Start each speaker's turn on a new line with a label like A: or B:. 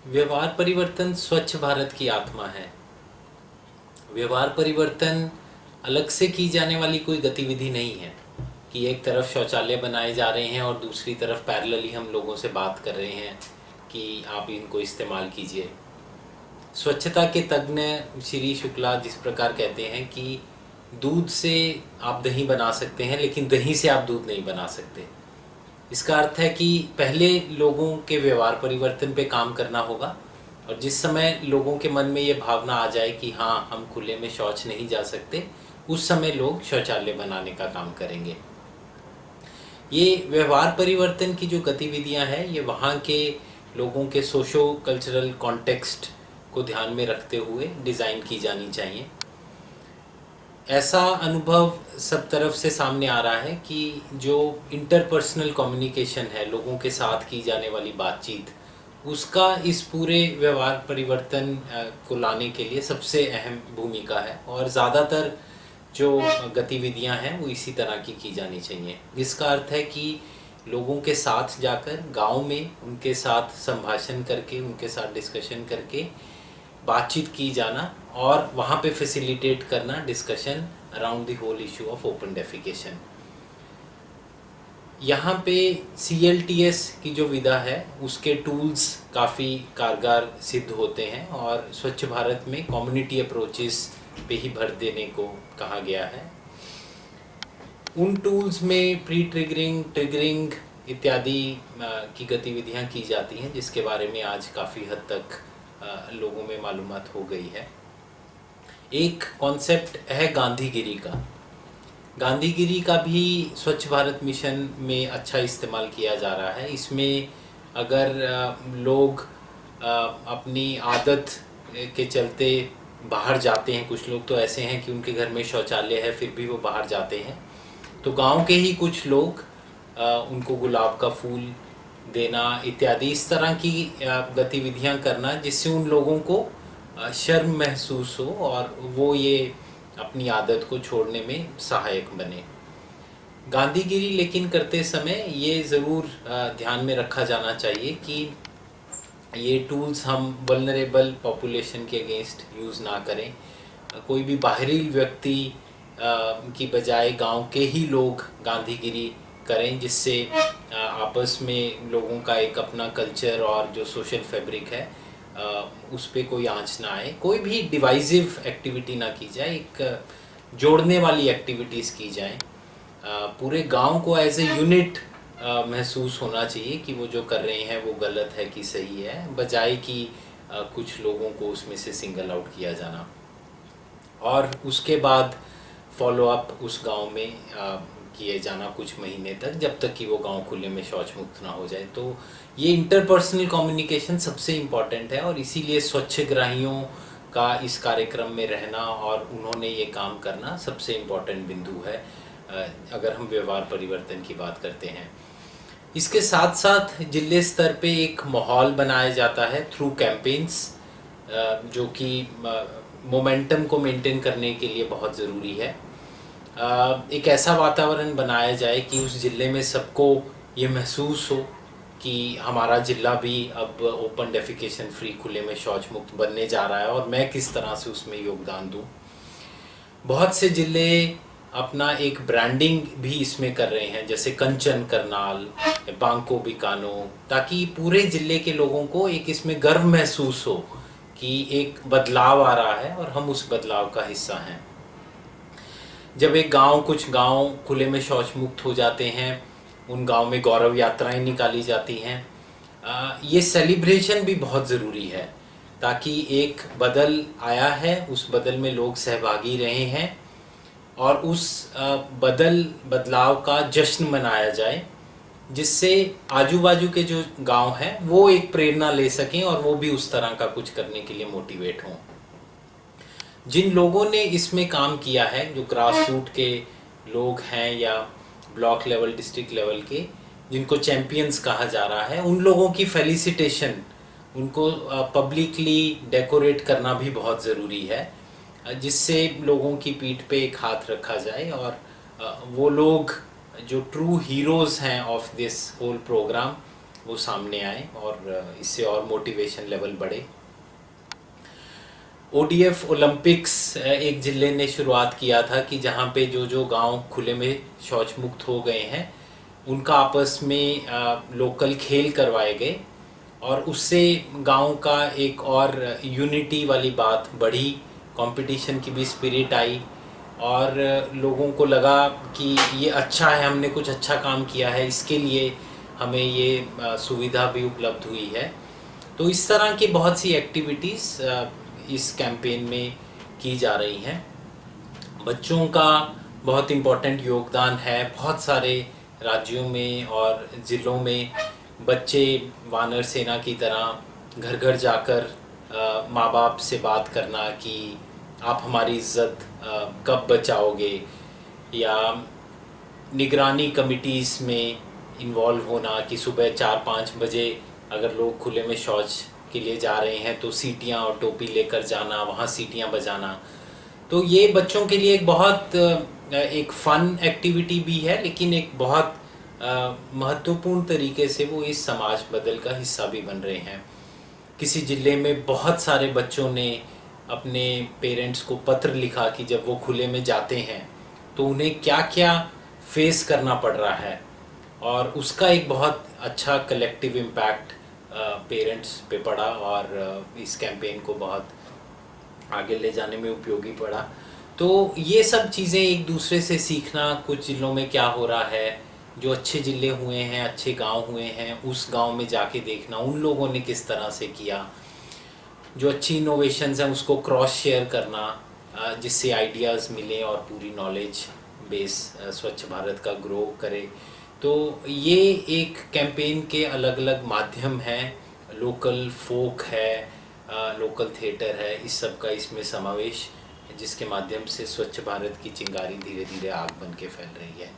A: व्यवहार परिवर्तन स्वच्छ भारत की आत्मा है। व्यवहार परिवर्तन अलग से की जाने वाली कोई गतिविधि नहीं है कि एक तरफ शौचालय बनाए जा रहे हैं और दूसरी तरफ पैरेलली हम लोगों से बात कर रहे हैं कि आप इनको इस्तेमाल कीजिए। स्वच्छता के तज्ञ श्री शुक्ला जिस प्रकार कहते हैं कि दूध से आप दही बना सकते हैं, लेकिन दही से आप दूध नहीं बना सकते। इसका अर्थ है कि पहले लोगों के व्यवहार परिवर्तन पे काम करना होगा, और जिस समय लोगों के मन में ये भावना आ जाए कि हाँ, हम खुले में शौच नहीं जा सकते, उस समय लोग शौचालय बनाने का काम करेंगे। ये व्यवहार परिवर्तन की जो गतिविधियां हैं, ये वहाँ के लोगों के सोशो कल्चरल कॉन्टेक्स्ट को ध्यान में रखते हुए डिज़ाइन की जानी चाहिए। ऐसा अनुभव सब तरफ से सामने आ रहा है कि जो इंटरपर्सनल कम्युनिकेशन है, लोगों के साथ की जाने वाली बातचीत, उसका इस पूरे व्यवहार परिवर्तन को लाने के लिए सबसे अहम भूमिका है। और ज़्यादातर जो गतिविधियां हैं वो इसी तरह की जानी चाहिए। इसका अर्थ है कि लोगों के साथ जाकर गांव में उनके साथ संभाषण करके, उनके साथ डिस्कशन करके बातचीत की जाना, और वहाँ पे फैसिलिटेट करना discussion around the whole issue of open defecation. यहाँ पे CLTS की जो विधा है उसके टूल्स काफ़ी कारगर सिद्ध होते हैं, और स्वच्छ भारत में कम्युनिटी अप्रोचेस पे ही भर देने को कहा गया है। उन टूल्स में प्री ट्रिगरिंग, ट्रिगरिंग इत्यादि की गतिविधियाँ की जाती हैं, जिसके बारे में आज काफ़ी हद तक लोगों में मालूमात हो गई है। एक कॉन्सेप्ट है गांधीगिरी का। गांधीगिरी का भी स्वच्छ भारत मिशन में अच्छा इस्तेमाल किया जा रहा है। इसमें अगर लोग अपनी आदत के चलते बाहर जाते हैं, कुछ लोग तो ऐसे हैं कि उनके घर में शौचालय है फिर भी वो बाहर जाते हैं, तो गांव के ही कुछ लोग उनको गुलाब का फूल देना इत्यादि इस तरह की गतिविधियां करना, जिससे उन लोगों को शर्म महसूस हो और वो ये अपनी आदत को छोड़ने में सहायक बने। गांधीगिरी लेकिन करते समय ये ज़रूर ध्यान में रखा जाना चाहिए कि ये टूल्स हम वल्नरेबल पॉपुलेशन के अगेंस्ट यूज़ ना करें। कोई भी बाहरी व्यक्ति की बजाय गांव के ही लोग गांधीगिरी करें, जिससे आपस में लोगों का एक अपना कल्चर और जो सोशल फैब्रिक है उस पर कोई आंच ना आए। कोई भी डिवाइसिव एक्टिविटी ना की जाए, एक जोड़ने वाली एक्टिविटीज़ की जाएं। पूरे गांव को एज ए यूनिट महसूस होना चाहिए कि वो जो कर रहे हैं वो गलत है कि सही है, बजाय कि कुछ लोगों को उसमें से सिंगल आउट किया जाना। और उसके बाद फॉलो अप उस गांव में किए जाना कुछ महीने तक, जब तक कि वो गांव खुले में शौच मुक्त ना हो जाए। तो ये इंटरपर्सनल कम्युनिकेशन सबसे इम्पॉर्टेंट है, और इसीलिए स्वच्छग्राहियों का इस कार्यक्रम में रहना और उन्होंने ये काम करना सबसे इम्पॉर्टेंट बिंदु है अगर हम व्यवहार परिवर्तन की बात करते हैं। इसके साथ साथ जिले स्तर पे एक माहौल बनाया जाता है थ्रू कैंपेन्स, जो कि मोमेंटम को मेंटेन करने के लिए बहुत ज़रूरी है। एक ऐसा वातावरण बनाया जाए कि उस ज़िले में सबको ये महसूस हो कि हमारा ज़िला भी अब ओपन डेफिकेशन फ्री, खुले में शौच मुक्त बनने जा रहा है, और मैं किस तरह से उसमें योगदान दूं। बहुत से ज़िले अपना एक ब्रांडिंग भी इसमें कर रहे हैं, जैसे कंचन करनाल, बांको बिकानो, ताकि पूरे ज़िले के लोगों को एक इसमें गर्व महसूस हो कि एक बदलाव आ रहा है और हम उस बदलाव का हिस्सा हैं। जब एक गांव, कुछ गांव खुले में शौच मुक्त हो जाते हैं, उन गांव में गौरव यात्राएं निकाली जाती हैं। ये सेलिब्रेशन भी बहुत ज़रूरी है, ताकि एक बदल आया है, उस बदल में लोग सहभागी रहे हैं, और उस बदलाव का जश्न मनाया जाए, जिससे आजू बाजू के जो गांव हैं वो एक प्रेरणा ले सकें और वो भी उस तरह का कुछ करने के लिए मोटिवेट हों। जिन लोगों ने इसमें काम किया है, जो ग्रास रूट के लोग हैं या ब्लॉक लेवल, डिस्ट्रिक्ट लेवल के, जिनको चैंपियंस कहा जा रहा है, उन लोगों की फेलिसिटेशन, उनको पब्लिकली डेकोरेट करना भी बहुत ज़रूरी है, जिससे लोगों की पीठ पे एक हाथ रखा जाए और वो लोग जो ट्रू हीरोज़ हैं ऑफ दिस होल प्रोग्राम, वो सामने आए और इससे और मोटिवेशन लेवल बढ़े। ओडीएफ ओलंपिक्स एक जिले ने शुरुआत किया था कि जहाँ पे जो जो गांव खुले में शौच मुक्त हो गए हैं उनका आपस में लोकल खेल करवाए गए और उससे गांव का एक और यूनिटी वाली बात बढ़ी, कंपटीशन की भी स्पिरिट आई और लोगों को लगा कि ये अच्छा है, हमने कुछ अच्छा काम किया है, इसके लिए हमें ये सुविधा भी उपलब्ध हुई है। तो इस तरह की बहुत सी एक्टिविटीज़ इस कैंपेन में की जा रही हैं। बच्चों का बहुत इम्पोर्टेंट योगदान है। बहुत सारे राज्यों में और ज़िलों में बच्चे वानर सेना की तरह घर घर जाकर माँ बाप से बात करना कि आप हमारी इज़्ज़त कब बचाओगे, या निगरानी कमिटीज़ में इन्वॉल्व होना कि सुबह 4-5 बजे अगर लोग खुले में शौच के लिए जा रहे हैं तो सीटियाँ और टोपी लेकर जाना, वहाँ सीटियाँ बजाना। तो ये बच्चों के लिए एक बहुत एक फ़न एक्टिविटी भी है, लेकिन एक बहुत महत्वपूर्ण तरीके से वो इस समाज बदल का हिस्सा भी बन रहे हैं। किसी ज़िले में बहुत सारे बच्चों ने अपने पेरेंट्स को पत्र लिखा कि जब वो खुले में जाते हैं तो उन्हें क्या क्या फेस करना पड़ रहा है, और उसका एक बहुत अच्छा कलेक्टिव इम्पैक्ट पेरेंट्स पे पड़ा और इस कैंपेन को बहुत आगे ले जाने में उपयोगी पड़ा। तो ये सब चीज़ें एक दूसरे से सीखना, कुछ ज़िलों में क्या हो रहा है, जो अच्छे ज़िले हुए हैं, अच्छे गांव हुए हैं, उस गांव में जाके देखना उन लोगों ने किस तरह से किया, जो अच्छी इनोवेशंस हैं उसको क्रॉस शेयर करना जिससे आइडियाज़ मिलें और पूरी नॉलेज बेस स्वच्छ भारत का ग्रो करे। तो ये एक कैंपेन के अलग अलग माध्यम हैं, लोकल फोक है, लोकल थिएटर है, इस सब का इसमें समावेश, जिसके माध्यम से स्वच्छ भारत की चिंगारी धीरे धीरे आग बन के फैल रही है।